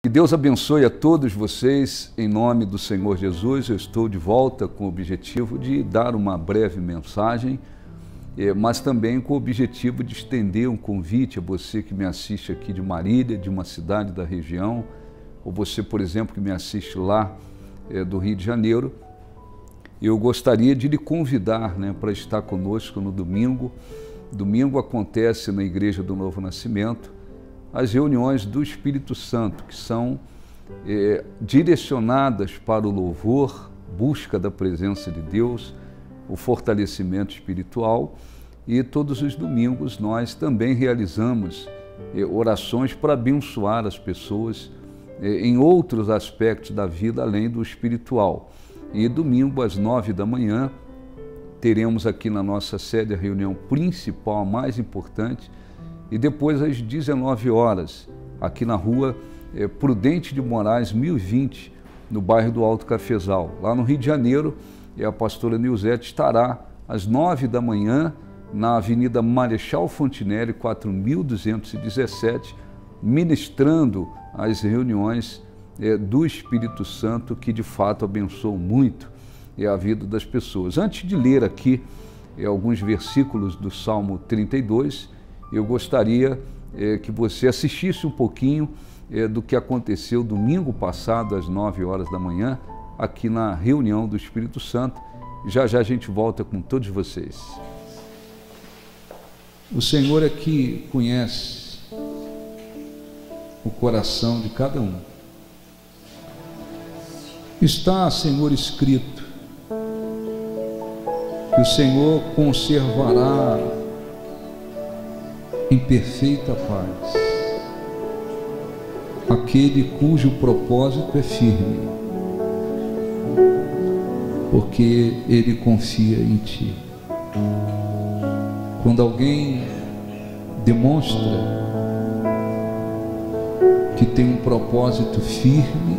Que Deus abençoe a todos vocês, em nome do Senhor Jesus. Eu estou de volta com o objetivo de dar uma breve mensagem, mas também com o objetivo de estender um convite a você que me assiste aqui de Marília, de uma cidade da região, ou você, por exemplo, que me assiste lá do Rio de Janeiro. Eu gostaria de lhe convidar para estar conosco no domingo. Domingo acontece na Igreja do Novo Nascimento as reuniões do Espírito Santo, que são direcionadas para o louvor, busca da presença de Deus, o fortalecimento espiritual, e todos os domingos nós também realizamos orações para abençoar as pessoas em outros aspectos da vida, além do espiritual. E domingo às 9 da manhã teremos aqui na nossa sede a reunião principal, a mais importante, e depois às 19 horas, aqui na rua Prudente de Moraes, 1020, no bairro do Alto Cafezal. Lá no Rio de Janeiro, a pastora Nilzete estará às 9 da manhã na Avenida Marechal Fontinelli, 4217, ministrando as reuniões do Espírito Santo, que de fato abençoam muito a vida das pessoas. Antes de ler aqui alguns versículos do Salmo 32, eu gostaria que você assistisse um pouquinho do que aconteceu domingo passado, às 9 horas da manhã, aqui na reunião do Espírito Santo. Já já a gente volta com todos vocês. O Senhor é que conhece o coração de cada um. Está, Senhor, escrito que o Senhor conservará em perfeita paz aquele cujo propósito é firme, porque ele confia em Ti. Quando alguém demonstra que tem um propósito firme,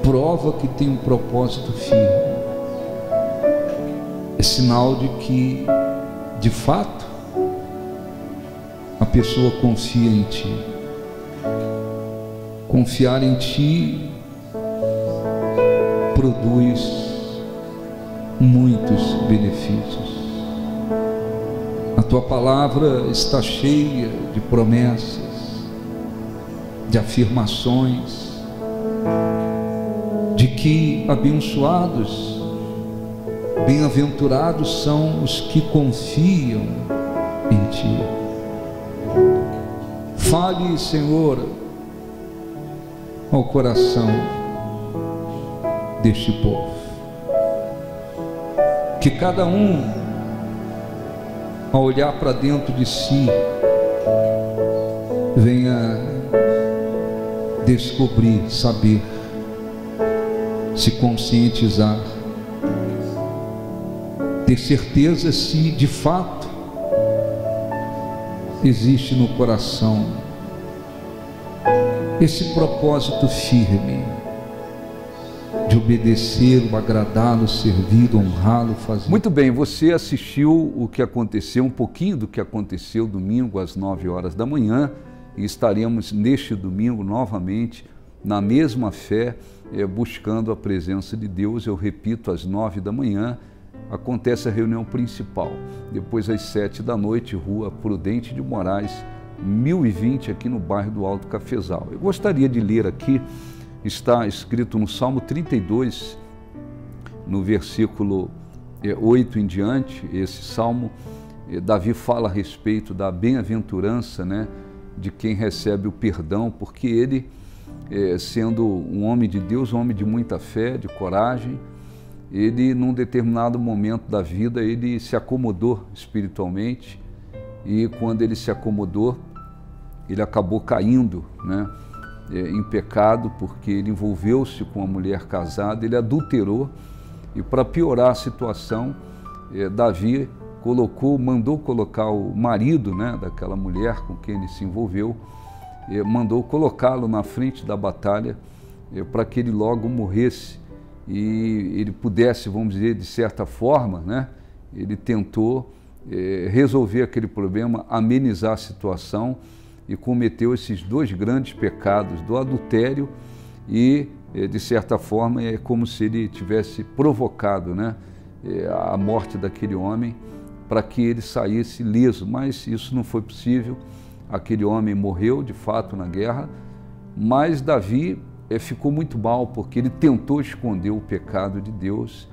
prova que tem um propósito firme, é sinal de que, de fato, a pessoa confia em Ti. Confiar em Ti produz muitos benefícios. A Tua palavra está cheia de promessas, de afirmações, de que abençoados, bem-aventurados são os que confiam em Ti. Fale, Senhor, ao coração deste povo. Que cada um, ao olhar para dentro de si, venha descobrir, saber, se conscientizar, ter certeza se de fato existe no coração esse propósito firme de obedecê-lo, agradá-lo, servi-lo, honrá-lo, fazer. Muito bem, você assistiu o que aconteceu, um pouquinho do que aconteceu domingo às 9 horas da manhã, e estaremos neste domingo novamente na mesma fé, buscando a presença de Deus. Eu repito, às 9 da manhã acontece a reunião principal. Depois, às 7 da noite, rua Prudente de Moraes, 1020, aqui no bairro do Alto Cafezal. Eu gostaria de ler aqui, está escrito no Salmo 32, no versículo 8 em diante. Esse salmo, Davi fala a respeito da bem-aventurança, de quem recebe o perdão, porque ele, sendo um homem de Deus, um homem de muita fé, de coragem, ele, num determinado momento da vida, ele se acomodou espiritualmente, e quando ele se acomodou, ele acabou caindo, em pecado, porque ele envolveu-se com uma mulher casada, ele adulterou, e para piorar a situação, Davi mandou colocar o marido, daquela mulher com quem ele se envolveu, mandou colocá-lo na frente da batalha para que ele logo morresse e ele pudesse, vamos dizer, de certa forma, ele tentou resolver aquele problema, amenizar a situação, e cometeu esses dois grandes pecados, do adultério e, de certa forma, é como se ele tivesse provocado, né, a morte daquele homem para que ele saísse ileso, mas isso não foi possível. Aquele homem morreu, de fato, na guerra, mas Davi ficou muito mal, porque ele tentou esconder o pecado de Deus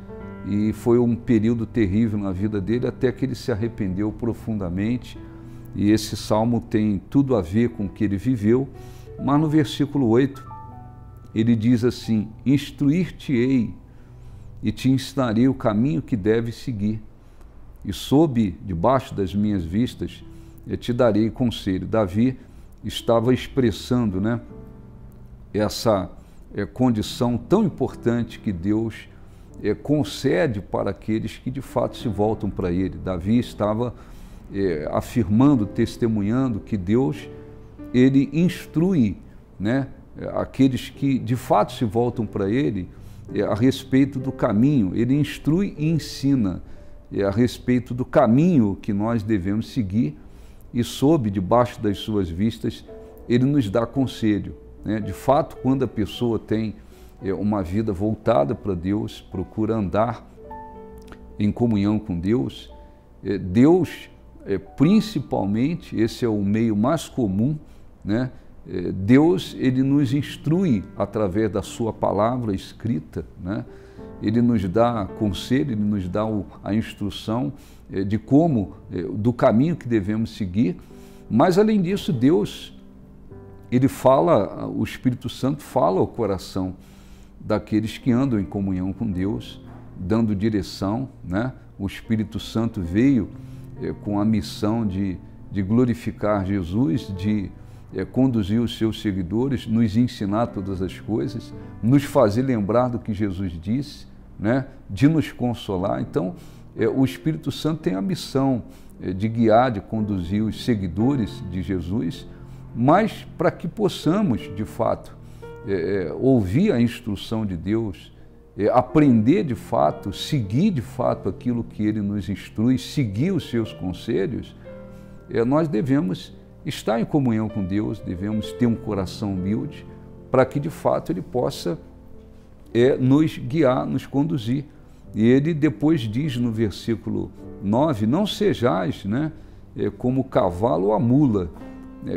e foi um período terrível na vida dele, até que ele se arrependeu profundamente. E esse salmo tem tudo a ver com o que ele viveu, mas no versículo 8, ele diz assim: instruir-te-ei e te ensinarei o caminho que deves seguir, e debaixo das minhas vistas, eu te darei conselho. Davi estava expressando, né, essa condição tão importante que Deus concede para aqueles que de fato se voltam para Ele. Davi estava afirmando, testemunhando que Deus, Ele instrui, né, aqueles que de fato se voltam para Ele a respeito do caminho. Ele instrui e ensina a respeito do caminho que nós devemos seguir e debaixo das suas vistas, Ele nos dá conselho, né? De fato, quando a pessoa tem uma vida voltada para Deus, procura andar em comunhão com Deus, Deus, principalmente, esse é o meio mais comum, né? Deus, Ele nos instrui através da sua palavra escrita, né? Ele nos dá conselho, Ele nos dá a instrução de como, do caminho que devemos seguir, mas além disso, Deus, Ele fala, o Espírito Santo fala ao coração daqueles que andam em comunhão com Deus, dando direção, né? O Espírito Santo veio com a missão de glorificar Jesus, de conduzir os seus seguidores, nos ensinar todas as coisas, nos fazer lembrar do que Jesus disse, né? De nos consolar. Então, o Espírito Santo tem a missão de guiar, de conduzir os seguidores de Jesus, mas para que possamos, de fato, ouvir a instrução de Deus, aprender de fato, seguir de fato aquilo que Ele nos instrui, seguir os seus conselhos, nós devemos estar em comunhão com Deus, devemos ter um coração humilde para que de fato Ele possa nos guiar, nos conduzir. E Ele depois diz no versículo 9, não sejais, né, como o cavalo ou a mula,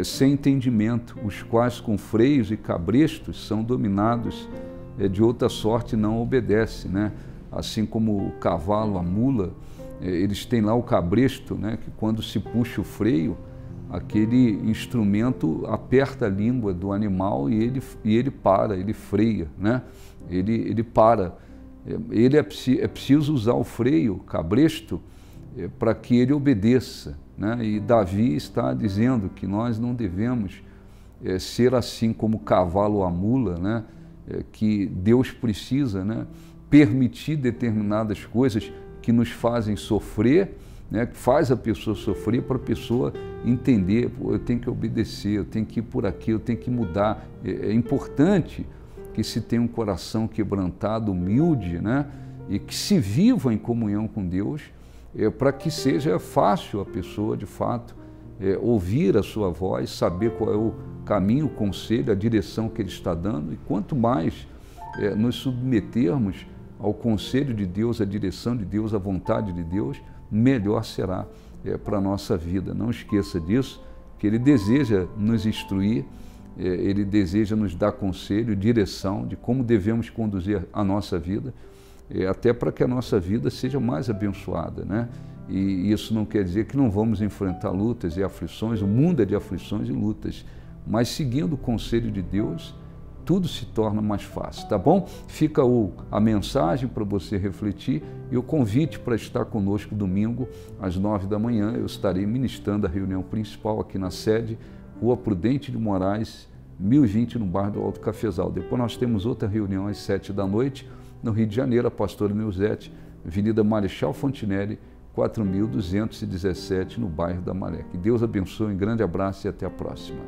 sem entendimento, os quais com freios e cabrestos são dominados, de outra sorte não obedece, né? Assim como o cavalo, a mula, eles têm lá o cabresto, né, que quando se puxa o freio, aquele instrumento aperta a língua do animal e ele para, ele freia, né? Ele para. É preciso usar o freio, cabresto, para que ele obedeça, né? E Davi está dizendo que nós não devemos ser assim como o cavalo ou a mula, né? Que Deus precisa, né, permitir determinadas coisas que nos fazem sofrer, né, que faz a pessoa sofrer, para a pessoa entender, pô, eu tenho que obedecer, eu tenho que ir por aqui, eu tenho que mudar. É importante que se tenha um coração quebrantado, humilde, né, e que se viva em comunhão com Deus, para que seja fácil a pessoa, de fato, ouvir a sua voz, saber qual é o caminho, o conselho, a direção que Ele está dando. E quanto mais nos submetermos ao conselho de Deus, à direção de Deus, à vontade de Deus, melhor será para a nossa vida. Não esqueça disso, que Ele deseja nos instruir, Ele deseja nos dar conselho, direção de como devemos conduzir a nossa vida, até para que a nossa vida seja mais abençoada, né? E isso não quer dizer que não vamos enfrentar lutas e aflições, o mundo é de aflições e lutas, mas seguindo o conselho de Deus, tudo se torna mais fácil, tá bom? Fica a mensagem para você refletir e o convite para estar conosco domingo às 9 da manhã. Eu estarei ministrando a reunião principal aqui na sede, Rua Prudente de Moraes, 1020, no bairro do Alto Cafezal. Depois nós temos outra reunião às 7 da noite, no Rio de Janeiro, a Pastora Nilzete, Avenida Marechal Fontinelli, 4217, no bairro da Maré. Que Deus abençoe, um grande abraço e até a próxima.